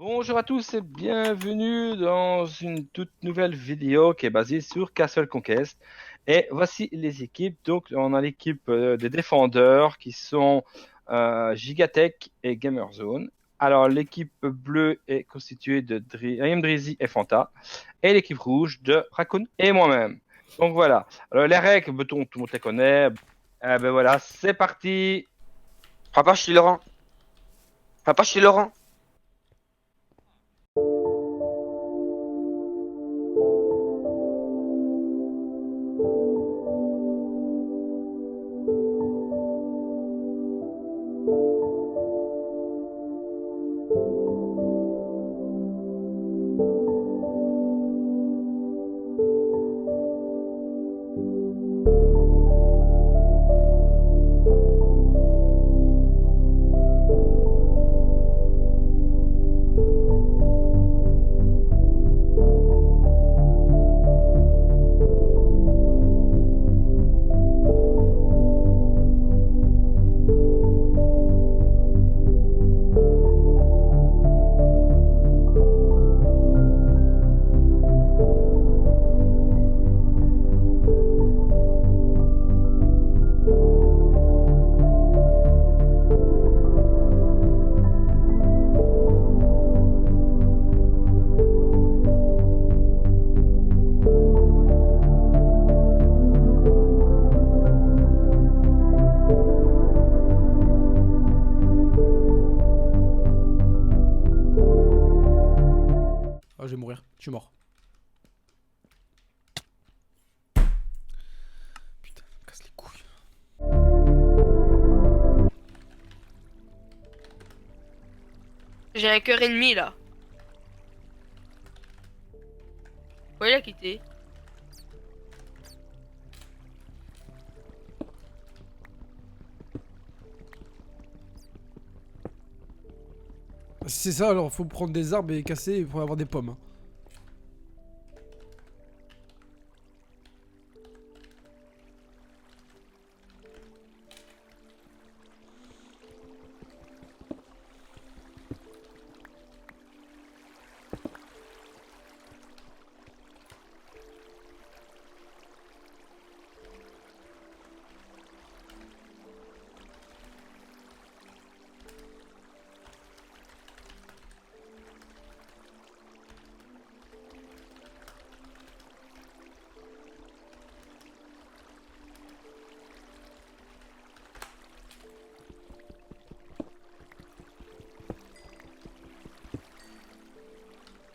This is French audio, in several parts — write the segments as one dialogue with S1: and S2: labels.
S1: Bonjour à tous et bienvenue dans une toute nouvelle vidéo qui est basée sur Castle Conquest. Et voici les équipes. Donc, on a l'équipe des défendeurs qui sont Gigatech et Gamerzone. Alors, l'équipe bleue est constituée de Ryan Drizzy et Fanta. Et l'équipe rouge de Raccoon et moi-même. Donc, voilà. Alors, les règles, tout le monde les connaît. Ben voilà, c'est parti.
S2: Papa, je suis Laurent. Papa, je suis Laurent.
S3: Ah, je vais mourir. Je suis mort. Putain, ça me casse les couilles.
S4: J'ai un cœur ennemi là. Ouais, il a quitté.
S3: Si c'est ça, alors faut prendre des arbres et casser pour avoir des pommes, hein.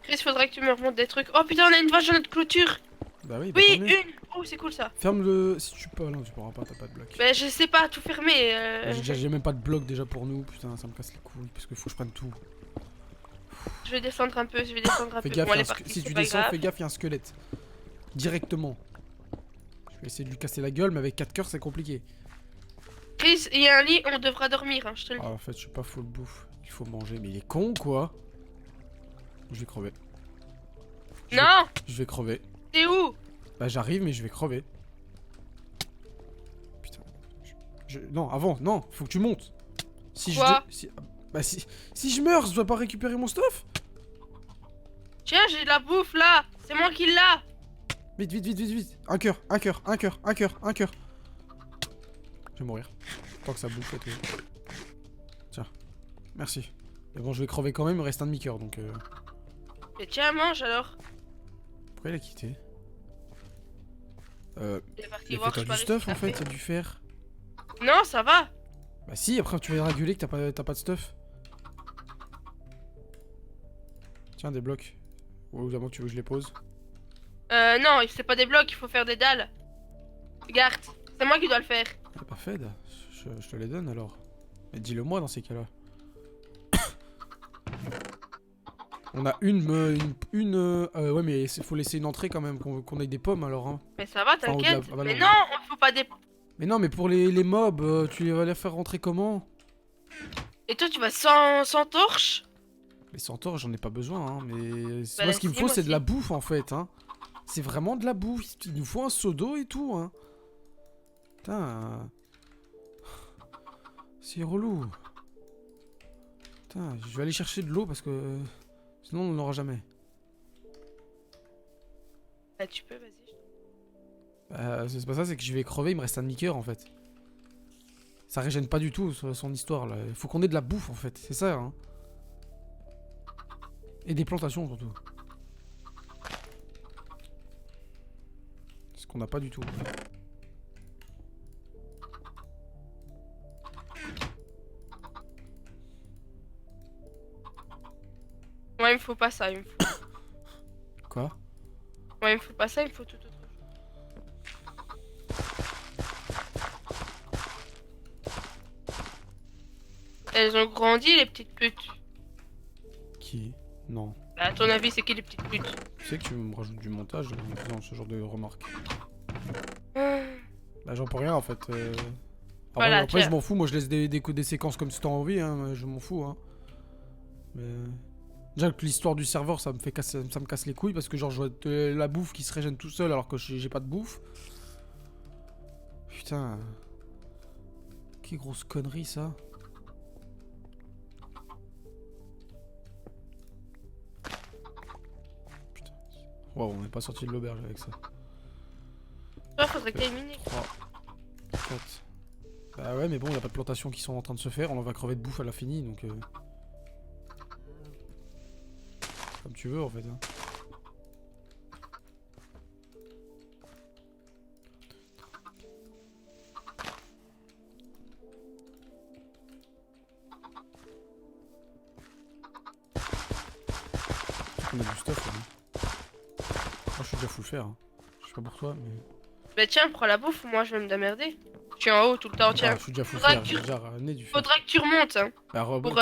S4: Chris, faudrait que tu me remontes des trucs. Oh putain, on a une vache dans notre clôture.
S3: Bah oui, bah tant
S4: Oui,
S3: mieux.
S4: une. Oh, c'est cool ça.
S3: Ferme-le si tu peux. Non, tu pourras pas, t'as pas de bloc.
S4: Bah, je sais pas, tout fermer.
S3: J'ai même pas de bloc déjà pour nous. Putain, ça me casse les couilles parce qu'il faut que je prenne tout.
S4: Je vais descendre un peu, je vais descendre un
S3: Fais
S4: peu.
S3: gaffe,
S4: Bon, elle est partie,
S3: si
S4: c'est
S3: tu
S4: pas
S3: descends,
S4: grave.
S3: fais gaffe, il y a un squelette. Directement. Je vais essayer de lui casser la gueule, mais avec 4 cœurs, c'est compliqué.
S4: Chris, il y a un lit, on devra dormir, hein, je te le dis.
S3: Ah, en fait, je suis pas full bouffe. Il faut manger, mais il est con quoi. Je vais crever. Je vais-
S4: Non,
S3: Je vais crever.
S4: t'es où?
S3: Bah j'arrive mais je vais crever. Putain. Non, avant, non, faut que tu montes. Si
S4: Quoi?
S3: Bah si je meurs, je dois pas récupérer mon stuff.
S4: Tiens, j'ai de la bouffe là. C'est moi qui l'a.
S3: Vite, vite, vite, vite, vite. Un cœur, un cœur, un cœur, un cœur, un cœur. Je vais mourir. Tant que ça bouffe et tout. Tiens, merci. Mais bon, je vais crever quand même, il me reste un demi-cœur donc...
S4: Mais tiens, mange alors.
S3: Pourquoi il a quitté
S4: Il est parti
S3: Mais
S4: voir,
S3: fais-toi
S4: je
S3: du
S4: parie
S3: stuff
S4: ce
S3: en
S4: qu'il a
S3: fait, c'est du fer.
S4: Non, ça va.
S3: Bah si, après tu vas réguler que t'as pas de stuff. Tiens, des blocs. Ou évidemment tu veux que je les pose.
S4: Non, c'est pas des blocs, il faut faire des dalles. Regarde, c'est moi qui dois le faire.
S3: T'as pas fait, je te les donne alors. Mais dis-le moi dans ces cas-là. On a ouais mais il faut laisser une entrée quand même, qu'on ait des pommes alors hein.
S4: Mais ça va,
S3: Enfin,
S4: t'inquiète.
S3: ah bah
S4: Mais
S3: non.
S4: non, on faut pas des...
S3: Mais non mais pour les mobs, tu vas les faire rentrer comment?
S4: Et toi, tu vas sans torche?
S3: Les centaures j'en ai pas besoin hein, mais
S4: Bah,
S3: moi ce qu'il me
S4: si,
S3: faut
S4: moi
S3: c'est de la
S4: aussi.
S3: bouffe en fait hein. C'est vraiment de la bouffe, il nous faut un seau d'eau et tout hein. Putain. C'est relou. Putain, je vais aller chercher de l'eau parce que... Sinon, on l'aura jamais.
S4: Bah, tu peux, vas-y.
S3: C'est pas ça, c'est que je vais crever, il me reste un demi-cœur en fait. Ça régène pas du tout son histoire là. Il faut qu'on ait de la bouffe en fait, c'est ça hein. Et des plantations surtout. Ce qu'on n'a pas du tout.
S4: Moi, il me faut pas ça, il me faut.
S3: Quoi?
S4: Moi, il me faut pas ça, il me faut tout autre chose. Elles ont grandi, les petites putes.
S3: Qui? Non.
S4: Bah, à ton avis, c'est qui les petites putes?
S3: Tu sais que tu me rajoutes du montage en faisant ce genre de remarques.
S4: Ah.
S3: Bah j'en peux rien en fait.
S4: Voilà,
S3: après
S4: tiens.
S3: je m'en fous, moi je laisse des séquences comme si t'as envie, hein, je m'en fous. Hein. Mais... Déjà que l'histoire du serveur ça me fait casser, ça me casse les couilles parce que genre je vois de la bouffe qui se régène tout seul alors que j'ai pas de bouffe. Putain. Quelle grosse connerie ça. Putain. Wow, on n'est pas sorti de l'auberge avec ça.
S4: Toi, faudrait que t'ailles miner.
S3: 3, 4. Bah ouais, mais bon, il y a pas de plantations qui sont en train de se faire. On va crever de bouffe à la finie, donc... Comme tu veux, en fait. Hein. On a du stuff, là. Moi, je suis déjà full faire. Hein. Je sais pas pour toi, mais...
S4: Bah, tiens, prends la bouffe, moi, je vais me démerder. Je suis en haut tout le temps, tiens.
S3: Ah, je suis déjà full
S4: Faudra
S3: faire,
S4: que
S3: j'ai
S4: tu-
S3: déjà ramené du fer.
S4: Faudra que tu remontes, hein.
S3: Bah,
S4: pour,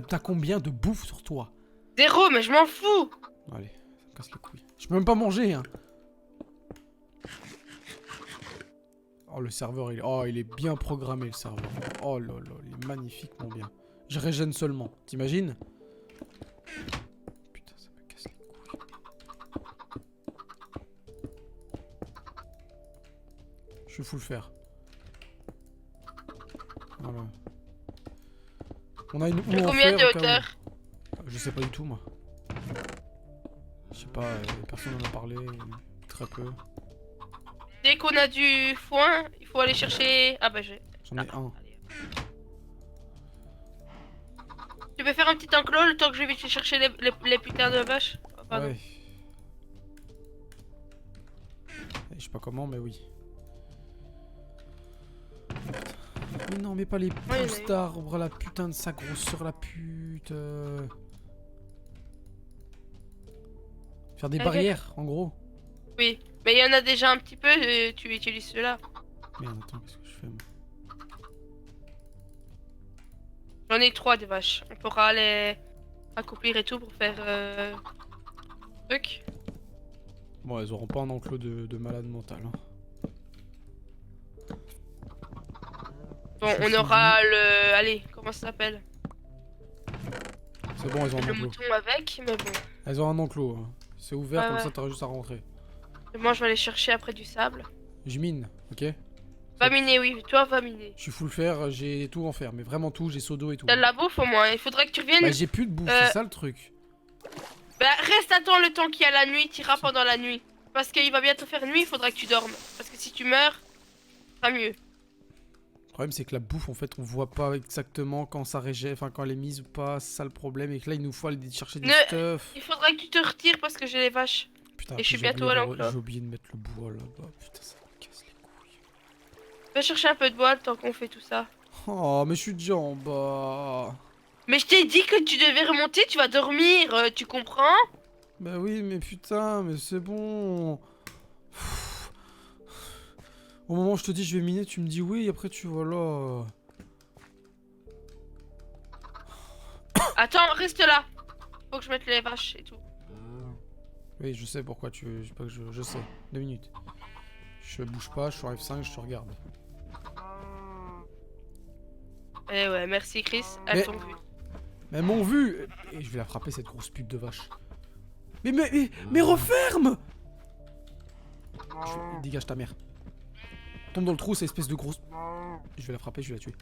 S3: t'as combien de bouffe sur toi?
S4: 0, mais je m'en fous.
S3: Allez, ça me casse les couilles. Je peux même pas manger, hein. Oh, le serveur, il est bien programmé, le serveur. Oh là là, il est magnifiquement bien. Je régène seulement, t'imagines? Putain, ça me casse les couilles. Je suis full fer. Voilà. On a une
S4: T'as
S3: en
S4: combien
S3: fer,
S4: de
S3: au cas où.
S4: hauteur?
S3: Je sais pas du tout, moi. Je sais pas, personne n'en a parlé, très peu.
S4: Dès qu'on a du foin, il faut aller chercher... Ah bah j'ai...
S3: J'en ai un.
S4: Allez. Tu peux faire un petit enclos le temps que je vais te chercher les putains de vaches? Oh, pardon.
S3: Ouais. Je sais pas comment, mais oui. Mais non, mais pas les
S4: Ouais,
S3: pousses d'arbres, la putain de sa grosseur, la pute. Faire des
S4: Ok.
S3: barrières, en gros.
S4: Oui, mais il y en a déjà un petit peu, tu utilises ceux-là.
S3: Merde, attends, qu'est-ce que je fais, moi?
S4: J'en ai 3 des vaches. On pourra les accouplir et tout pour faire... truc.
S3: Bon, elles auront pas un enclos de malade mental. Hein.
S4: Bon,
S3: Je
S4: on
S3: suis
S4: aura le... Allez, comment ça s'appelle?
S3: C'est bon, elles ont un
S4: Le
S3: enclos.
S4: mouton avec, mais bon.
S3: Elles ont un enclos. Hein. C'est ouvert,
S4: Ouais,
S3: comme
S4: ouais.
S3: ça, t'auras juste à rentrer.
S4: Et moi, je vais aller chercher après du sable.
S3: Je mine, ok?
S4: Va miner, oui, toi, va miner.
S3: Je suis full fer, j'ai tout en fer, mais vraiment tout, j'ai seau d'eau et tout.
S4: T'as de la bouffe au moins, il faudrait que tu reviennes.
S3: Bah, j'ai plus de bouffe, c'est ça le truc.
S4: Bah, reste attends le temps qu'il y a la nuit, t'iras pendant la nuit. Parce qu'il va bientôt faire nuit, il faudra que tu dormes. Parce que si tu meurs, ça mieux.
S3: Le problème, c'est que la bouffe, en fait, on voit pas exactement quand ça régène, enfin quand elle est mise ou pas, c'est ça le problème. Et que là, il nous faut aller chercher du stuff.
S4: Il faudra que tu te retires parce que j'ai les vaches.
S3: Putain,
S4: Et je suis
S3: j'ai
S4: bientôt
S3: oublié
S4: à
S3: de-
S4: l'enclos.
S3: J'ai oublié de mettre le bois là-bas. Putain, ça me casse les couilles.
S4: Va chercher un peu de bois le temps qu'on fait tout ça.
S3: Oh, mais je suis déjà en bas.
S4: Mais je t'ai dit que tu devais remonter, tu vas dormir, tu comprends?
S3: Bah oui, mais putain, mais c'est bon. Pff. Au moment où je te dis je vais miner, tu me dis oui, et après tu vois là.
S4: Attends, reste là. Faut que je mette les vaches et tout.
S3: Oui, je sais pourquoi tu veux. Pas que je sais. 2 minutes. Je bouge pas, je suis en F5, je te regarde.
S4: Eh ouais, merci Chris,
S3: Mais-
S4: elles t'ont vu.
S3: Mais elles m'ont vu. Et je vais la frapper cette grosse pute de vache. Mais referme. Dégage ta mère. Tombe dans le trou, cette espèce de grosse. Je vais la frapper, je vais la tuer.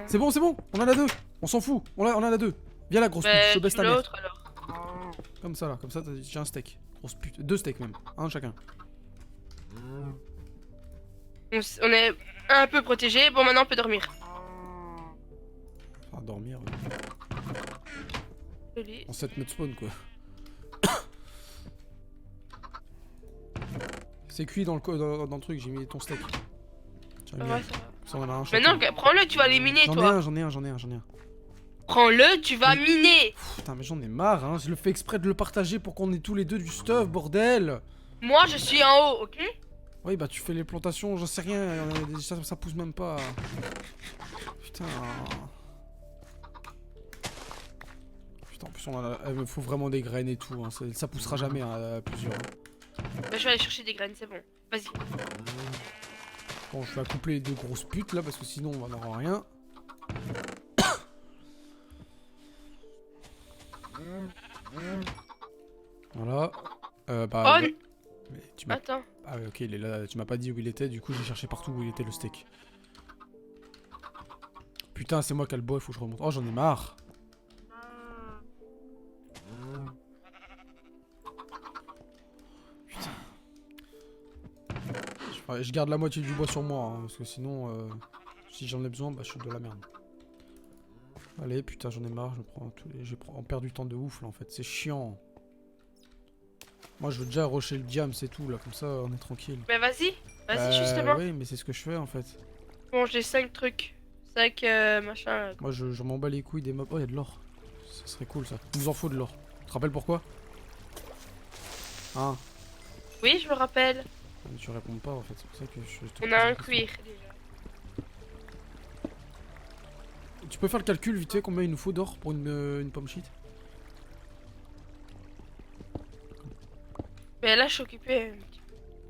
S3: C'est bon, on en a 2. On s'en fout. On en a 2. Viens la grosse pute, je
S4: Bah,
S3: baisse
S4: tu
S3: ta mère.
S4: l'autre alors.
S3: Comme ça là, comme ça j'ai un steak. Grosse pute. 2 steaks même, un chacun.
S4: On est un peu protégé. Bon, maintenant on peut dormir.
S3: Enfin, dormir.
S4: Joli.
S3: En 7 mètres spawn quoi. C'est cuit dans le truc, j'ai mis ton steak. Tiens,
S4: Ouais,
S3: merde.
S4: ça va.
S3: Ça, on en a un chacun.
S4: Maintenant, prends-le, tu vas les miner,
S3: J'en ai
S4: toi.
S3: un, j'en ai un, j'en ai un, j'en ai un.
S4: Prends-le, tu vas miner.
S3: Putain mais j'en ai marre hein, je le fais exprès de le partager pour qu'on ait tous les deux du stuff, bordel.
S4: Moi, je suis en haut, ok?
S3: Oui bah tu fais les plantations, j'en sais rien, ça pousse même pas. Putain. Putain en plus il me faut vraiment des graines et tout, hein. Ça poussera jamais hein, à plusieurs.
S4: Bah, je vais aller chercher des graines, c'est bon. Vas-y.
S3: Bon je vais accoupler les 2 grosses putes là parce que sinon on va n'aura rien. Voilà. Bah.
S4: Oh,
S3: ouais. Mais tu m'as.
S4: attends.
S3: Ah ouais, ok, il est là. Tu m'as pas dit où il était, du coup j'ai cherché partout où il était le steak. Putain, c'est moi qui ai le bois, il faut que je remonte. Oh, j'en ai marre. Putain. Je garde la moitié du bois sur moi, hein, parce que sinon, si j'en ai besoin, bah je suis de la merde. Allez, putain, j'en ai marre, je prends tous les... On perd du temps de ouf là en fait, c'est chiant. Moi je veux déjà rusher le diam, c'est tout là, comme ça on est tranquille.
S4: Mais vas-y. Vas-y, justement.
S3: Oui, mais c'est ce que je fais en fait.
S4: Bon, j'ai 5 trucs. 5 machin.
S3: Moi je m'en bats les couilles des mobs. Oh, y'a de l'or. Ça serait cool ça. Il nous en faut de l'or. Tu te rappelles pourquoi? Hein?
S4: Oui, je me rappelle.
S3: Mais tu réponds pas en fait, c'est pour ça que je te
S4: On a un
S3: pose la
S4: cuir déjà.
S3: question. Tu peux faire le calcul vite fait combien il nous faut d'or pour une pomme shit?
S4: Mais là, je suis occupée.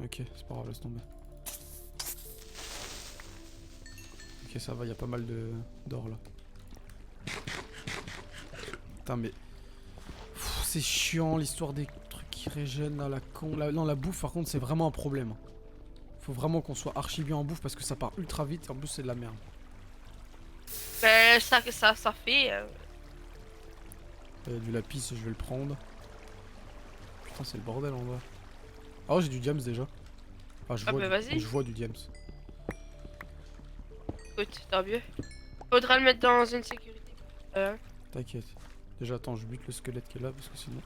S3: Ok, c'est pas grave, laisse tomber. Ok, ça va, y a pas mal d'or là. Putain, mais. C'est chiant l'histoire des trucs qui régènent à la con. Non, la bouffe par contre, c'est vraiment un problème. Faut vraiment qu'on soit archi bien en bouffe parce que ça part ultra vite et en plus, c'est de la merde.
S4: Ben, ça fait.
S3: Du lapis, je vais le prendre. Putain, c'est le bordel en vrai. Ah, j'ai du diams déjà. Enfin, je
S4: Ah
S3: vois,
S4: bah vas-y.
S3: je vois du diams.
S4: Écoute, tant mieux. Faudra le mettre dans une sécurité.
S3: T'inquiète. Déjà, attends, je bute le squelette qui est là parce que sinon.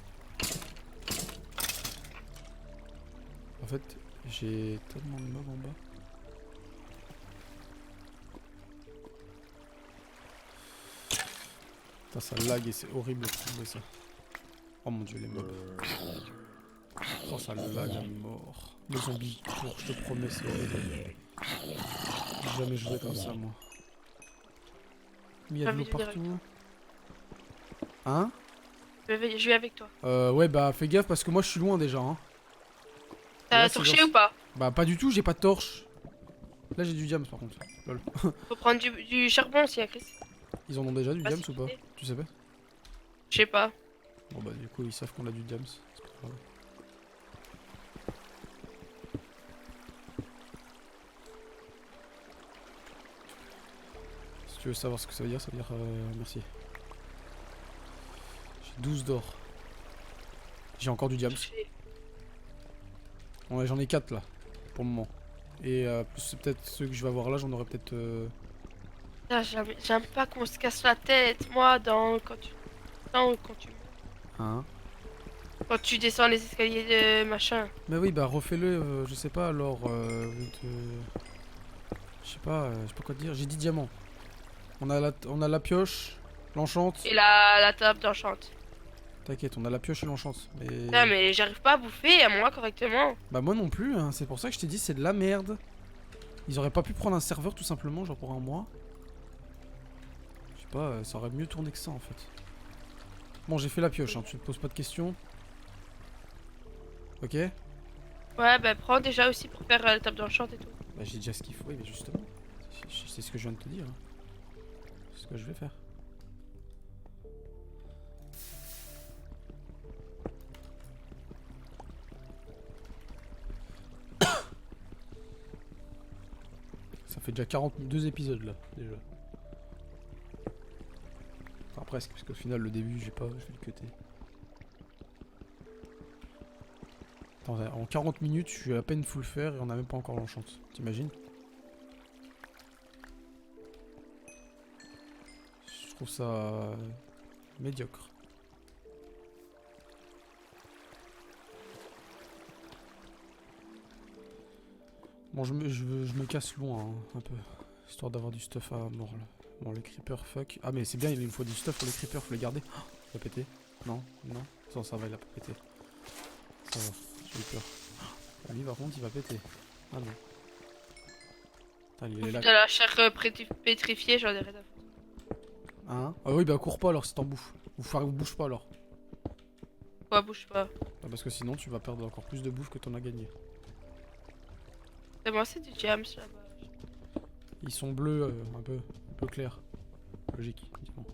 S3: En fait, j'ai tellement de mobs en bas. Putain, ça lag et c'est horrible de trouver ça. Oh mon dieu, les mobs. Oh, ça lag à mort. Les zombies courent, je te promets, c'est horrible. J'ai jamais joué comme ça, moi. Mais il y a de l'eau partout. Hein?
S4: Je vais avec toi.
S3: Ouais, bah fais gaffe parce que moi je suis loin déjà. Hein.
S4: T'as
S3: Là, c'est
S4: torché
S3: genre-
S4: ou pas?
S3: Bah pas du tout, j'ai pas de torche. Là j'ai du diams par contre. Lol.
S4: Faut prendre du charbon aussi, à Chris.
S3: Ils en ont déjà du
S4: Pas
S3: diams
S4: si
S3: ou pas?
S4: vite.
S3: Tu sais pas?
S4: Je sais pas.
S3: Bon bah du coup ils savent qu'on a du diams. C'est pas grave. Si tu veux savoir ce que ça veut dire merci. J'ai 12 d'or. J'ai encore du diams. Ouais, j'en ai 4 là, pour le moment. Et plus peut-être ceux que je vais avoir là, j'en aurai peut-être...
S4: Putain, j'aime pas qu'on se casse la tête, moi, quand tu
S3: Hein?
S4: quand tu descends les escaliers de machin.
S3: Bah oui, bah refais-le, je sais pas alors... je sais pas quoi te dire, j'ai 10 diamants. On a la pioche, l'enchante.
S4: Et la table d'enchante.
S3: T'inquiète, on a la pioche et l'enchante. Mais...
S4: Putain, mais j'arrive pas à bouffer à moi correctement.
S3: Bah moi non plus, hein. C'est pour ça que je t'ai dit c'est de la merde. Ils auraient pas pu prendre un serveur tout simplement, genre pour un mois. Je sais pas, ça aurait mieux tourné que ça en fait. Bon, j'ai fait la pioche, hein. Tu te poses pas de questions. Ok?
S4: Ouais, bah prends déjà aussi pour faire la table d'enchante et tout.
S3: Bah j'ai déjà ce qu'il faut, oui, mais justement. C'est ce que je viens de te dire. Hein. C'est ce que je vais faire. Ça fait déjà 42 épisodes là, déjà. Enfin presque, parce qu'au final le début je vais le cutter. Attends, en 40 minutes, je suis à peine full fer et on a même pas encore l'enchante. T'imagines? Je trouve ça médiocre. Bon, je me casse loin hein, un peu, histoire d'avoir du stuff à mort là. Bon, les creepers, fuck. Ah, mais c'est bien, il me faut du stuff pour les creepers, faut les garder. Oh, il va péter. Non, non. Ça va, il a pas pété. Ça va, j'ai eu peur. Oh, lui, par contre, il va péter. Ah non. Putain, il est là.
S4: De la chair pétrifiée, j'en ai rien à foutre.
S3: Hein? Ah oui, bah cours pas alors si t'en bouffes. Ou bouge pas alors.
S4: Quoi, bouge pas.
S3: Ah, parce que sinon, tu vas perdre encore plus de bouffe que t'en as gagné.
S4: C'est moi, c'est du jams là-bas.
S3: Ils sont bleus, un peu clairs. Logique, évidemment.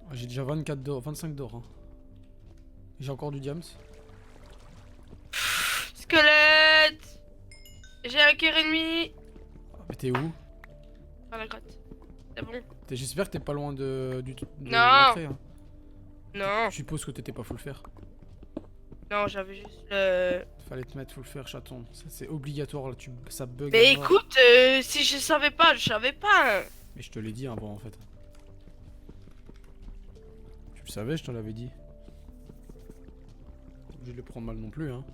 S3: Ah, j'ai déjà 24 d'or, 25 d'or. Hein. J'ai encore du diams.
S4: Squelette! J'ai un cœur et demi.
S3: Ah, mais t'es où?
S4: Dans la grotte. C'est bon.
S3: J'espère que t'es pas loin de
S4: Non.
S3: l'entrée. Hein.
S4: Non.
S3: Je suppose que t'étais pas full fer.
S4: Non, j'avais juste le...
S3: Fallait te mettre full fer, chaton. Ça, c'est obligatoire, là, ça bug.
S4: Mais
S3: à mort.
S4: écoute, si je savais pas, je savais pas.
S3: Mais je te l'ai dit avant en fait. Tu le savais, je te l'avais dit. Pas obligé de le prendre mal non plus, hein.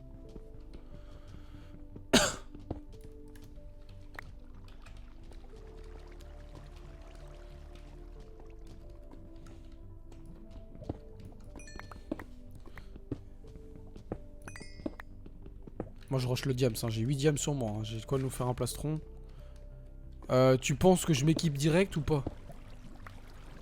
S3: Moi je rush le diams, hein. J'ai 8 diams sur moi, hein. J'ai de quoi nous faire un plastron. Tu penses que je m'équipe direct ou pas?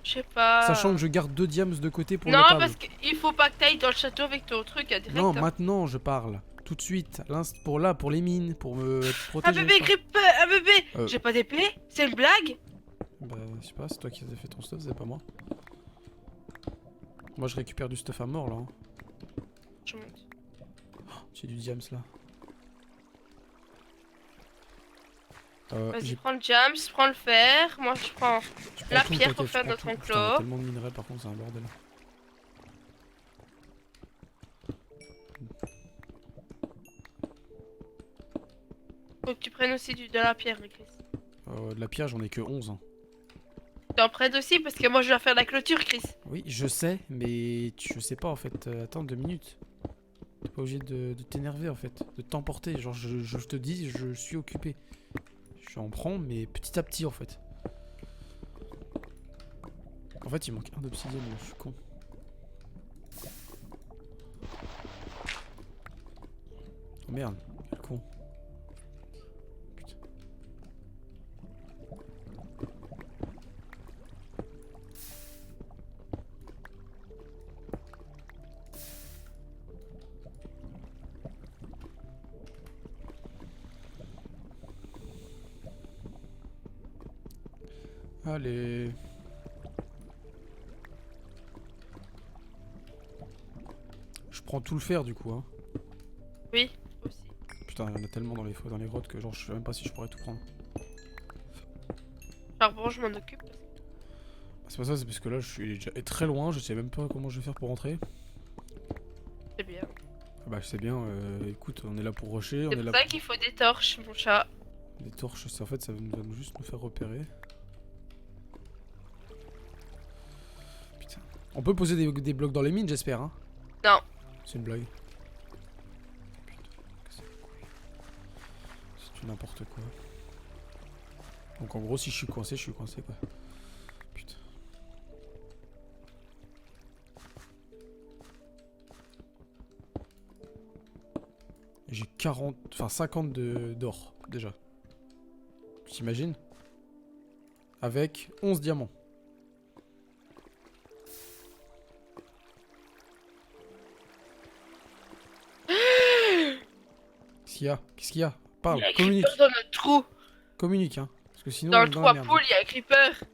S4: Je sais pas.
S3: Sachant que je garde 2 diams de côté pour
S4: Non,
S3: le table.
S4: parce qu'il faut pas que t'ailles dans le château avec ton truc à direct.
S3: Non,
S4: hein.
S3: maintenant je parle. Tout de suite. Pour les mines, pour me
S4: Un
S3: protéger.
S4: bébé grippe, un bébé. J'ai pas d'épée. C'est une blague.
S3: Bah, je sais pas, c'est toi qui as fait ton stuff, c'est pas moi. Moi je récupère du stuff à mort là. Hein.
S4: Je monte.
S3: J'ai du diams là.
S4: Vas-y, prends le jams, prends le fer. Moi, je prends la
S3: tout,
S4: pierre pour
S3: t'inquiète,
S4: faire
S3: je
S4: notre
S3: prends tout. Putain, il y a
S4: enclos.
S3: tellement de minerais par contre, c'est un bordel.
S4: Faut que tu prennes aussi de la pierre, Chris.
S3: De la pierre, j'en ai que 11. Hein.
S4: T'en prennes aussi parce que moi, je dois faire la clôture, Chris.
S3: Oui, je sais, mais je sais pas en fait. Attends 2 minutes. T'es pas obligé de t'énerver en fait, de t'emporter. Genre, je te dis, je suis occupé. J'en prends, mais petit à petit en fait. En fait, il manque un d'obsidienne, je suis con. Oh merde, quel con. Putain. Allez. Je prends tout le fer du coup, hein.
S4: Oui, aussi.
S3: Putain, il y en a tellement dans les grottes que genre je sais même pas si je pourrais tout prendre.
S4: Charbon, je m'en occupe.
S3: C'est pas ça, c'est parce que là je suis déjà très loin, je sais même pas comment je vais faire pour rentrer.
S4: C'est bien.
S3: Ah bah je sais bien, écoute, on est là pour rusher, on
S4: C'est
S3: est là
S4: pour ça qu'il faut des torches, mon chat.
S3: Des torches, en fait ça va juste nous faire repérer. Putain. On peut poser des blocs dans les mines j'espère hein.
S4: Non.
S3: C'est une blague. Putain, c'est du n'importe quoi. Donc en gros si je suis coincé quoi. Putain. J'ai 50 d'or déjà. T'imagines? Avec 11 diamants. Qu'est-ce qu'il y a? Parle,
S4: Il y a un
S3: communique.
S4: creeper dans notre trou.
S3: Communique, hein. Parce que sinon,
S4: Dans
S3: on
S4: le
S3: est
S4: trou
S3: la
S4: à
S3: merde.
S4: poule, il y a un creeper.